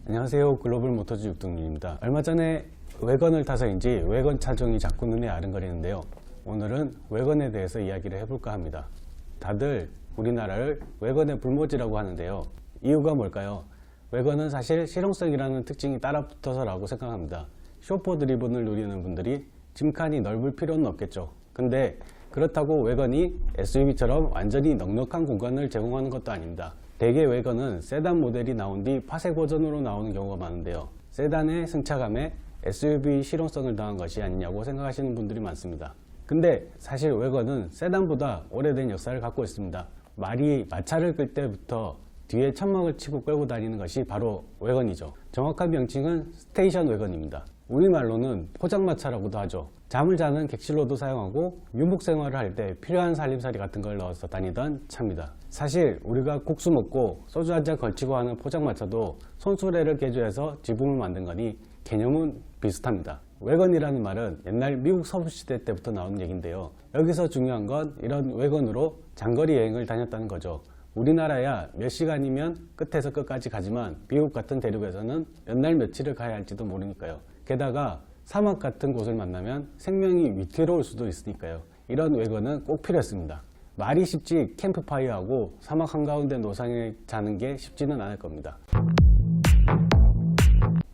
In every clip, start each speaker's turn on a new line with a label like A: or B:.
A: 안녕하세요. 글로벌 모터즈 육동윤입니다. 얼마 전에 외건을 타서인지 외건 차종이 자꾸 눈에 아른거리는데요. 오늘은 외건에 대해서 이야기를 해볼까 합니다. 다들 우리나라를 외건의 불모지라고 하는데요. 이유가 뭘까요? 외건은 사실 실용성이라는 특징이 따라붙어서라고 생각합니다. 쇼퍼 드리븐을 누리는 분들이 짐칸이 넓을 필요는 없겠죠. 근데 그렇다고 외건이 SUV처럼 완전히 넉넉한 공간을 제공하는 것도 아닙니다. 대개 외건은 세단 모델이 나온 뒤 파쇄 버전으로 나오는 경우가 많은데요. 세단의 승차감에 SUV 실용성을 더한 것이 아니냐고 생각하시는 분들이 많습니다. 근데 사실 외건은 세단보다 오래된 역사를 갖고 있습니다. 말이 마차를 끌 때부터 뒤에 천막을 치고 끌고 다니는 것이 바로 외건이죠. 정확한 명칭은 스테이션 외건입니다. 우리말로는 포장마차라고도 하죠. 잠을 자는 객실로도 사용하고 유목 생활을 할 때 필요한 살림살이 같은 걸 넣어서 다니던 차입니다. 사실 우리가 국수 먹고 소주 한 잔 걸치고 하는 포장마차도 손수레를 개조해서 지붕을 만든 거니 개념은 비슷합니다. 외건이라는 말은 옛날 미국 서부시대 때부터 나온 얘기인데요. 여기서 중요한 건 이런 외건으로 장거리 여행을 다녔다는 거죠. 우리나라야 몇 시간이면 끝에서 끝까지 가지만 미국 같은 대륙에서는 몇 날 며칠을 가야 할지도 모르니까요. 게다가 사막 같은 곳을 만나면 생명이 위태로울 수도 있으니까요. 이런 외건은 꼭 필요했습니다. 말이 쉽지 캠프파이어하고 사막 한가운데 노상에 자는 게 쉽지는 않을 겁니다.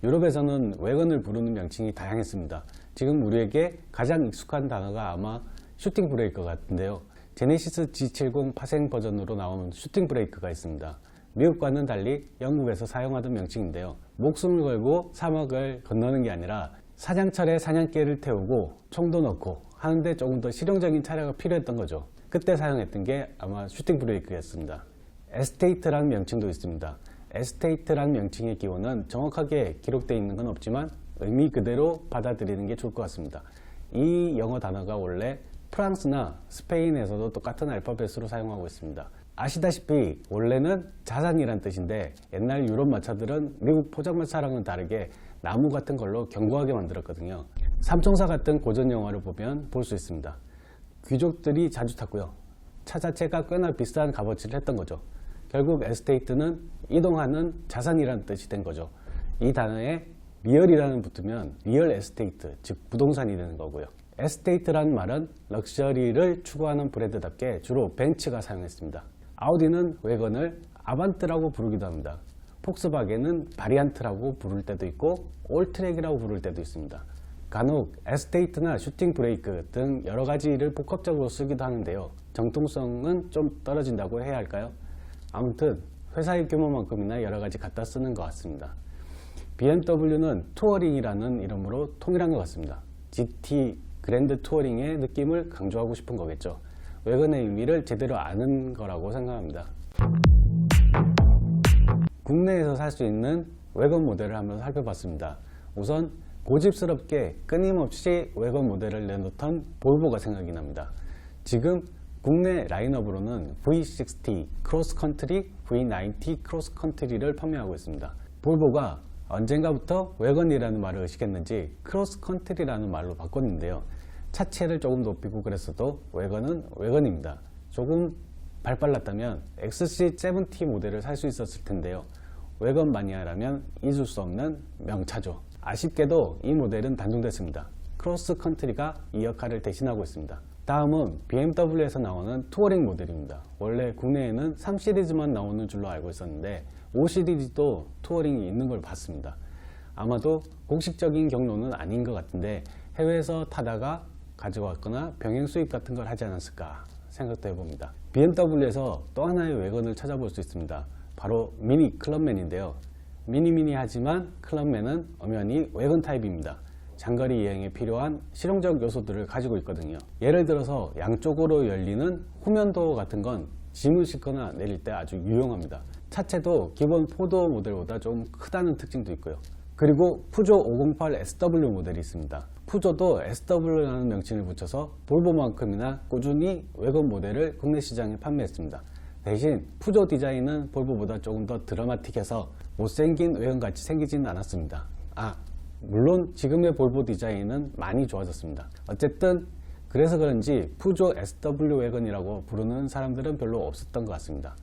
A: 유럽에서는 외건을 부르는 명칭이 다양했습니다. 지금 우리에게 가장 익숙한 단어가 아마 슈팅 브레이커 같은데요. 제네시스 G70 파생 버전으로 나오는 슈팅 브레이크가 있습니다. 미국과는 달리 영국에서 사용하던 명칭인데요. 목숨을 걸고 사막을 건너는 게 아니라 사냥철에 사냥개를 태우고 총도 넣고 하는데 조금 더 실용적인 차량이 필요했던 거죠. 그때 사용했던 게 아마 슈팅 브레이크였습니다. 에스테이트라는 명칭도 있습니다. 에스테이트라는 명칭의 기원은 정확하게 기록되어 있는 건 없지만 의미 그대로 받아들이는 게 좋을 것 같습니다. 이 영어 단어가 원래 프랑스나 스페인에서도 똑같은 알파벳으로 사용하고 있습니다. 아시다시피 원래는 자산이란 뜻인데 옛날 유럽 마차들은 미국 포장마차랑은 다르게 나무 같은 걸로 견고하게 만들었거든요. 삼총사 같은 고전 영화를 보면 볼 수 있습니다. 귀족들이 자주 탔고요. 차 자체가 꽤나 비싼 값어치를 했던 거죠. 결국 에스테이트는 이동하는 자산이라는 뜻이 된 거죠. 이 단어에 리얼이라는 붙으면 리얼 에스테이트, 즉 부동산이 되는 거고요. 에스테이트라는 말은 럭셔리를 추구하는 브랜드답게 주로 벤츠가 사용했습니다. 아우디는 외건을 아반떼라고 부르기도 합니다. 폭스바겐은 바리안트라고 부를 때도 있고 올트랙이라고 부를 때도 있습니다. 간혹 에스테이트나 슈팅 브레이크 등 여러 가지를 복합적으로 쓰기도 하는데요. 정통성은 좀 떨어진다고 해야 할까요? 아무튼 회사의 규모만큼이나 여러 가지 갖다 쓰는 것 같습니다. BMW는 투어링이라는 이름으로 통일한 것 같습니다. GT 그랜드 투어링의 느낌을 강조하고 싶은 거겠죠. 외건의 의미를 제대로 아는 거라고 생각합니다. 국내에서 살 수 있는 외건 모델을 한번 살펴봤습니다. 우선 고집스럽게 끊임없이 외건 모델을 내놓던 볼보가 생각이 납니다. 지금 국내 라인업으로는 V60 크로스컨트리, V90 크로스컨트리를 판매하고 있습니다. 볼보가 언젠가부터 외건이라는 말을 의식했는지 크로스컨트리라는 말로 바꿨는데요. 차체를 조금 높이고 그랬어도 외건은 외건입니다. 조금 발빨랐다면 XC70 모델을 살 수 있었을 텐데요. 외건 마니아라면 잊을 수 없는 명차죠. 아쉽게도 이 모델은 단종됐습니다. 크로스컨트리가 이 역할을 대신하고 있습니다. 다음은 BMW에서 나오는 투어링 모델입니다. 원래 국내에는 3시리즈만 나오는 줄로 알고 있었는데 5시리즈도 투어링이 있는 걸 봤습니다. 아마도 공식적인 경로는 아닌 것 같은데 해외에서 타다가 가져왔거나 병행 수입 같은 걸 하지 않았을까 생각도 해봅니다. BMW에서 또 하나의 외건을 찾아볼 수 있습니다. 바로 미니 클럽맨인데요. 미니하지만 클럽맨은 엄연히 외건 타입입니다. 장거리 여행에 필요한 실용적 요소들을 가지고 있거든요. 예를 들어서 양쪽으로 열리는 후면도어 같은 건 짐을 싣거나 내릴 때 아주 유용합니다. 차체도 기본 포도어 모델보다 좀 크다는 특징도 있고요. 그리고 푸조 508 SW 모델이 있습니다. 푸조도 SW라는 명칭을 붙여서 볼보만큼이나 꾸준히 외건 모델을 국내 시장에 판매했습니다. 대신 푸조 디자인은 볼보보다 조금 더 드라마틱해서 못생긴 외건같이 생기지는 않았습니다. 물론 지금의 볼보 디자인은 많이 좋아졌습니다. 어쨌든 그래서 그런지 푸조 SW 외건이라고 부르는 사람들은 별로 없었던 것 같습니다.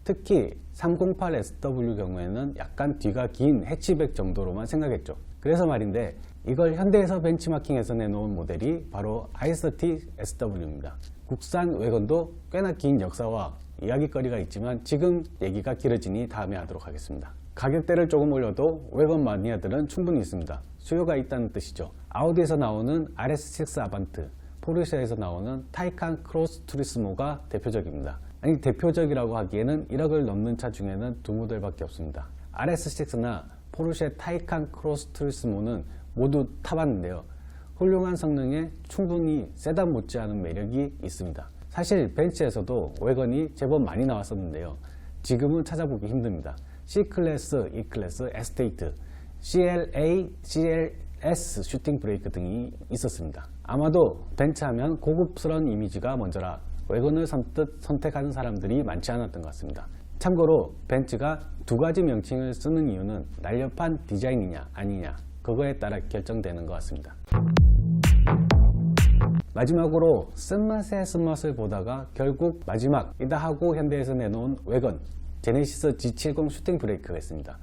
A: 특히 308SW 경우에는 약간 뒤가 긴 해치백 정도로만 생각했죠. 그래서 말인데 이걸 현대에서 벤치마킹해서 내놓은 모델이 바로 아이서티 SW입니다. 국산 외건도 꽤나 긴 역사와 이야기거리가 있지만 지금 얘기가 길어지니 다음에 하도록 하겠습니다. 가격대를 조금 올려도 외건 마니아들은 충분히 있습니다. 수요가 있다는 뜻이죠. 아우디에서 나오는 RS6 아반트, 포르쉐에서 나오는 타이칸 크로스 투리스모가 대표적입니다. 아니, 대표적이라고 하기에는 1억을 넘는 차 중에는 두 모델밖에 없습니다. RS6나 포르쉐 타이칸 크로스 투리스모는 모두 타봤는데요. 훌륭한 성능에 충분히 세단 못지않은 매력이 있습니다. 사실 벤츠에서도 외건이 제법 많이 나왔었는데요. 지금은 찾아보기 힘듭니다. C클래스, E클래스, 에스테이트, CLA, CLS 슈팅 브레이크 등이 있었습니다. 아마도 벤츠 하면 고급스러운 이미지가 먼저라 외건을 선뜻 선택하는 사람들이 많지 않았던 것 같습니다. 참고로 벤츠가 두 가지 명칭을 쓰는 이유는 날렵한 디자인이냐 아니냐 그거에 따라 결정되는 것 같습니다. 마지막으로 쓴맛의 쓴맛을 보다가 결국 마지막이다 하고 현대에서 내놓은 외건 제네시스 G70 슈팅 브레이크가 있습니다.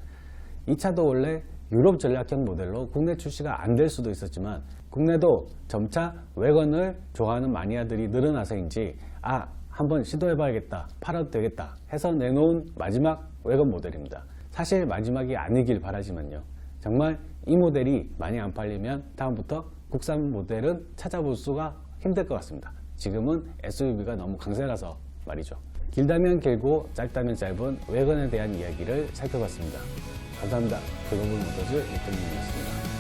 A: 이 차도 원래 유럽 전략형 모델로 국내 출시가 안 될 수도 있었지만 국내도 점차 외건을 좋아하는 마니아들이 늘어나서인지 한번 시도해봐야겠다, 팔아도 되겠다 해서 내놓은 마지막 외건 모델입니다. 사실 마지막이 아니길 바라지만요. 정말 이 모델이 많이 안 팔리면 다음부터 국산 모델은 찾아볼 수가 힘들 것 같습니다. 지금은 SUV가 너무 강세라서 말이죠. 길다면 길고 짧다면 짧은 외건에 대한 이야기를 살펴봤습니다. 감사합니다. 글로벌 모터즈 이태민이었습니다.